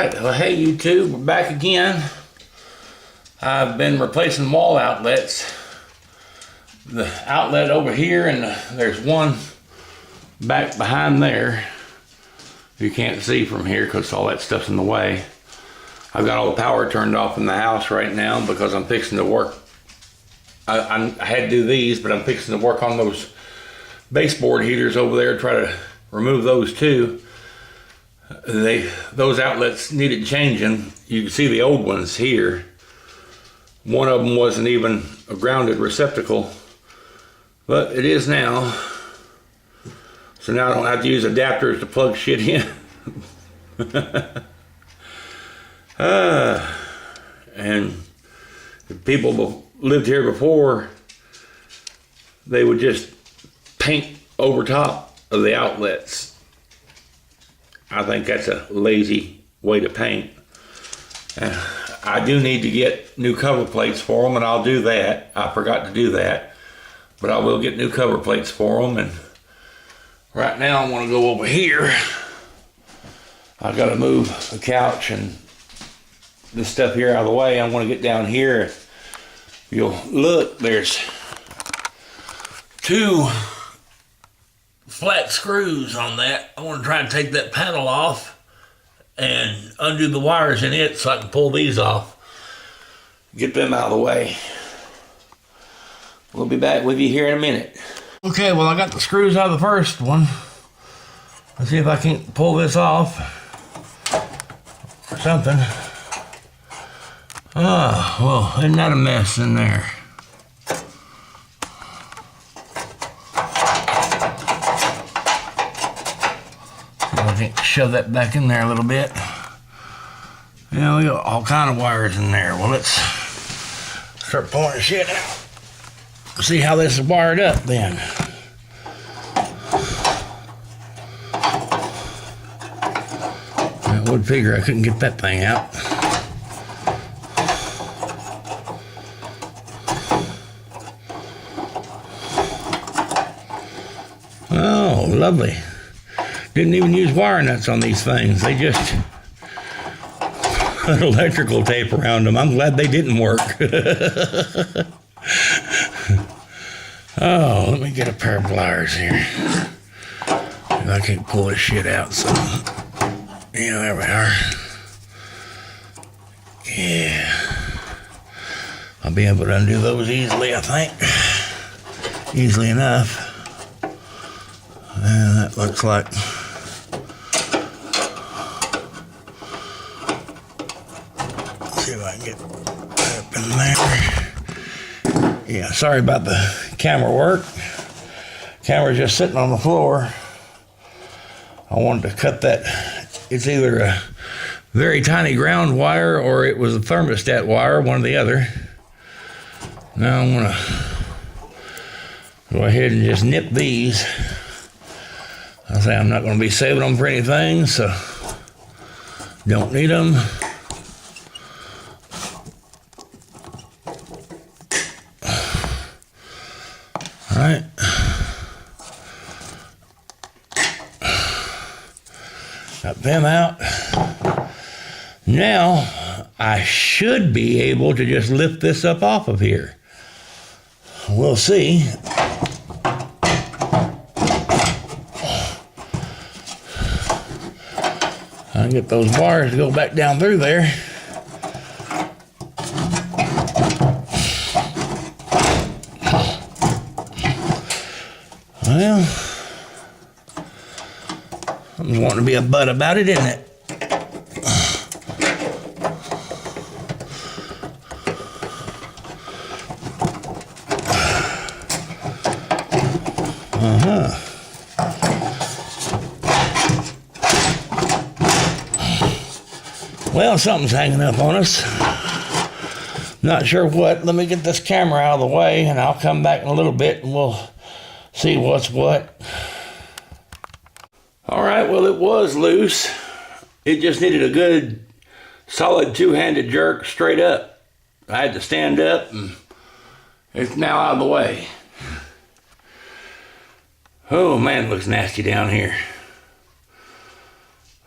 Alright, well, hey YouTube, we're back again. I've been replacing wall outlets. The outlet over here, and there's one back behind there. You can't see from here because all that stuff's in the way. I've got all the power turned off in the house right now because I'm fixing to work. I had to do these, but I'm fixing to work on those baseboard heaters over there, try to remove those too. Those outlets needed changing. You can see the old ones here. One of them wasn't even a grounded receptacle, but it is now. So now I don't have to use adapters to plug shit in. And the people who lived here before, they would just paint over top of the outlets. I think that's a lazy way to paint. I do need to get new cover plates for them, and I'll do that. I forgot to do that, but I will get new cover plates for them. And right now I want to go over here. I got to move the couch and this stuff here out of the way. I want to get down here. If you'll look, there's two flat screws on that. I want to try and take that panel off and undo the wires in it so I can pull these off. Get them out of the way. We'll be back with you here in a minute. Okay, well, I got the screws out of the first one. Let's see if I can pull this off or something. Oh, well, isn't that a mess in there? I think shove that back in there a little bit. Yeah, we got all kind of wires in there. Well, let's start pulling the shit out. See how this is wired up then. I would figure I couldn't get that thing out. Oh, lovely. Didn't even use wire nuts on these things. They just put electrical tape around them. I'm glad they didn't work. Oh, let me get a pair of pliers here. I can't pull this shit out, so yeah, there we are. Yeah, I'll be able to undo those easily, I think. Easily enough. And that looks like see if I can get that up in there. Yeah, sorry about the camera work. Camera's just sitting on the floor. I wanted to cut that. It's either a very tiny ground wire or it was a thermostat wire, one or the other. Now I'm gonna go ahead and just nip these. I say I'm not gonna be saving them for anything, so don't need them. All right. Got them out. Now, I should be able to just lift this up off of here. We'll see. I can get those bars to go back down through there. Well, I'm wanting to be a butt about it, isn't it? Well, something's hanging up on us. Not sure what. Let me get this camera out of the way and I'll come back in a little bit and we'll see what's what. All right, well, it was loose. It just needed a good, solid two-handed jerk straight up. I had to stand up and it's now out of the way. Oh man, it looks nasty down here.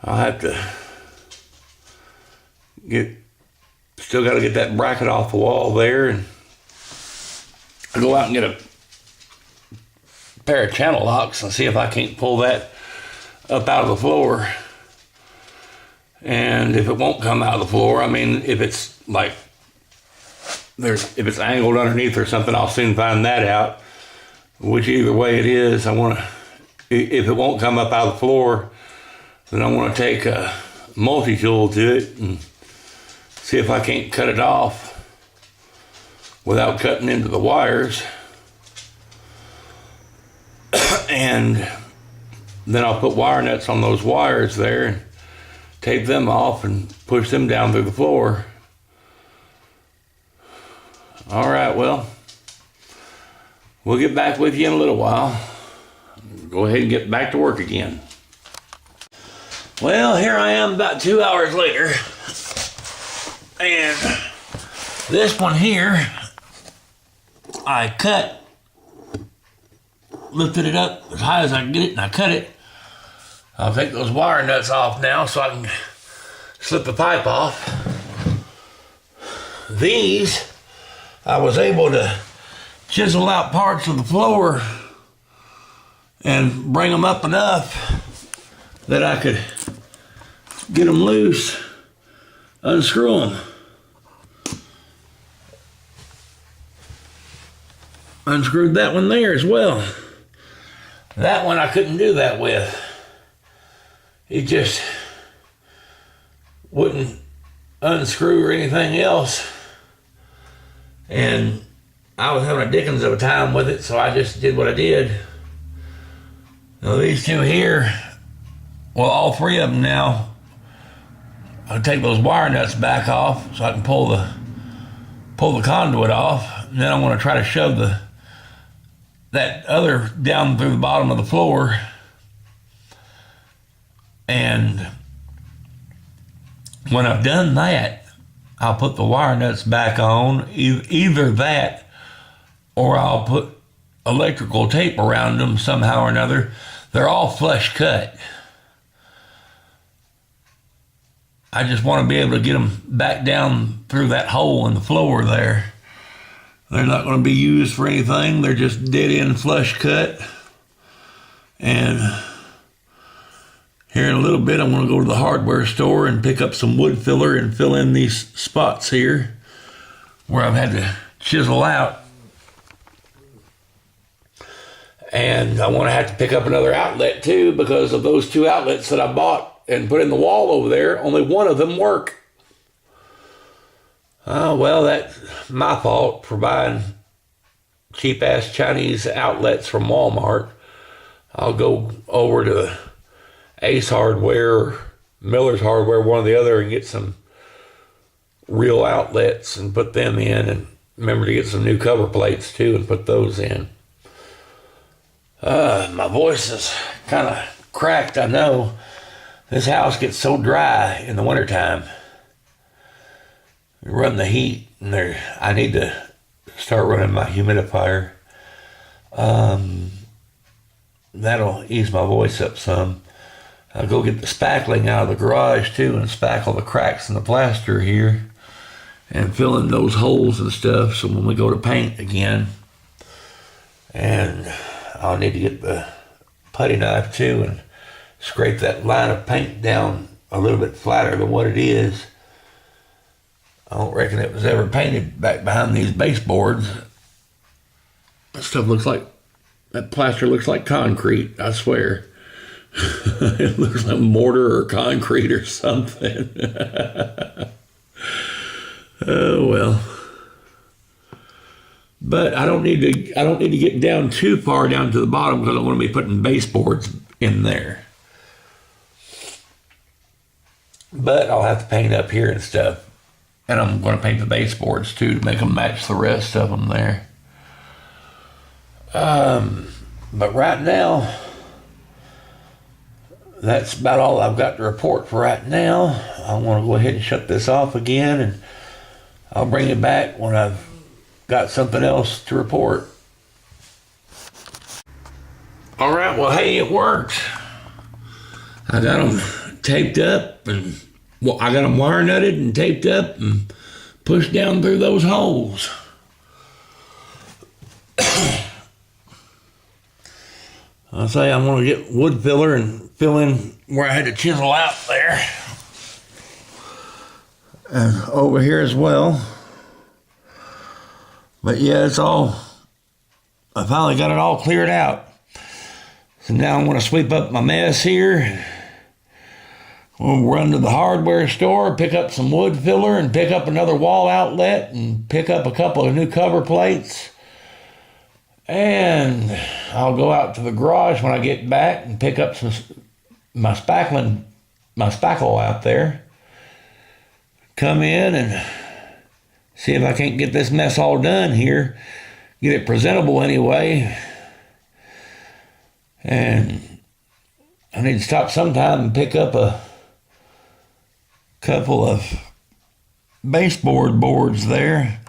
I'll have to still got to get that bracket off the wall there, and I go out and get a pair of channel locks and see if I can't pull that up out of the floor. And if it won't come out of the floor, I mean, if it's like if it's angled underneath or something, I'll soon find that out. Which either way it is, if it won't come up out of the floor, then I want to take a multi-tool to it and see if I can't cut it off without cutting into the wires. And then I'll put wire nuts on those wires there and tape them off and push them down through the floor. All right, well, we'll get back with you in a little while. Go ahead and get back to work again. Well, here I am about 2 hours later. And this one here, I lifted it up as high as I can get it, and I cut it. I'll take those wire nuts off now so I can slip the pipe off. These, I was able to chisel out parts of the floor and bring them up enough that I could get them loose, unscrew them. Unscrewed that one there as well. That one I couldn't do that with. It just wouldn't unscrew or anything else. And I was having a dickens of a time with it, so I just did what I did. Now these two here, well, all three of them now, I'll take those wire nuts back off so I can pull the conduit off. And then I'm going to try to shove that other down through the bottom of the floor. And when I've done that, I'll put the wire nuts back on, either that or I'll put electrical tape around them somehow or another. They're all flush cut. I just want to be able to get them back down through that hole in the floor there. They're not going to be used for anything. They're just dead end flush cut. And here in a little bit, I'm going to go to the hardware store and pick up some wood filler and fill in these spots here where I've had to chisel out. And I want to have to pick up another outlet too, because of those two outlets that I bought and put in the wall over there, only one of them work. Well, that's my fault for buying cheap-ass Chinese outlets from Walmart. I'll go over to Ace Hardware or Miller's Hardware, one or the other, and get some real outlets and put them in. And remember to get some new cover plates too and put those in. My voice is kind of cracked, I know. This house gets so dry in the wintertime. We run the heat, and I need to start running my humidifier. That'll ease my voice up some. I'll go get the spackling out of the garage too and spackle the cracks in the plaster here and fill in those holes and stuff so when we go to paint again. And I'll need to get the putty knife too and scrape that line of paint down a little bit flatter than what it is. I don't reckon it was ever painted back behind these baseboards. That plaster looks like concrete, I swear. It looks like mortar or concrete or something. Oh well. But I don't need to get down too far down to the bottom because I don't want to be putting baseboards in there. But I'll have to paint up here and stuff. And I'm going to paint the baseboards too to make them match the rest of them there. But right now, that's about all I've got to report for right now. I want to go ahead and shut this off again, and I'll bring it back when I've got something else to report. All right, well, hey, it worked. I got them taped up and Well, I got them wire nutted and taped up and pushed down through those holes. I say I'm going to get wood filler and fill in where I had to chisel out there. And over here as well. But yeah, it's all, I finally got it all cleared out. So now I'm going to sweep up my mess here. We'll run to the hardware store, pick up some wood filler, and pick up another wall outlet, and pick up a couple of new cover plates. And I'll go out to the garage when I get back and pick up my spackle out there. Come in and see if I can't get this mess all done here. Get it presentable anyway. And I need to stop sometime and pick up a couple of baseboard boards there.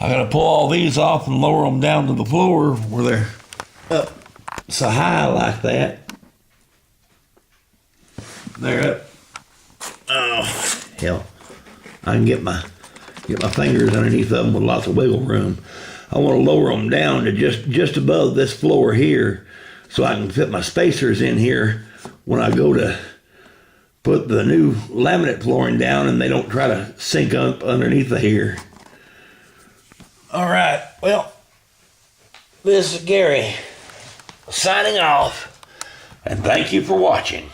I gotta pull all these off and lower them down to the floor where they're up so high like that. They're up. Oh, hell. I can get my fingers underneath of them with lots of wiggle room. I want to lower them down to just above this floor here so I can fit my spacers in here when I go to put the new laminate flooring down and they don't try to sink up underneath of here. All right, well, this is Gary signing off, and thank you for watching.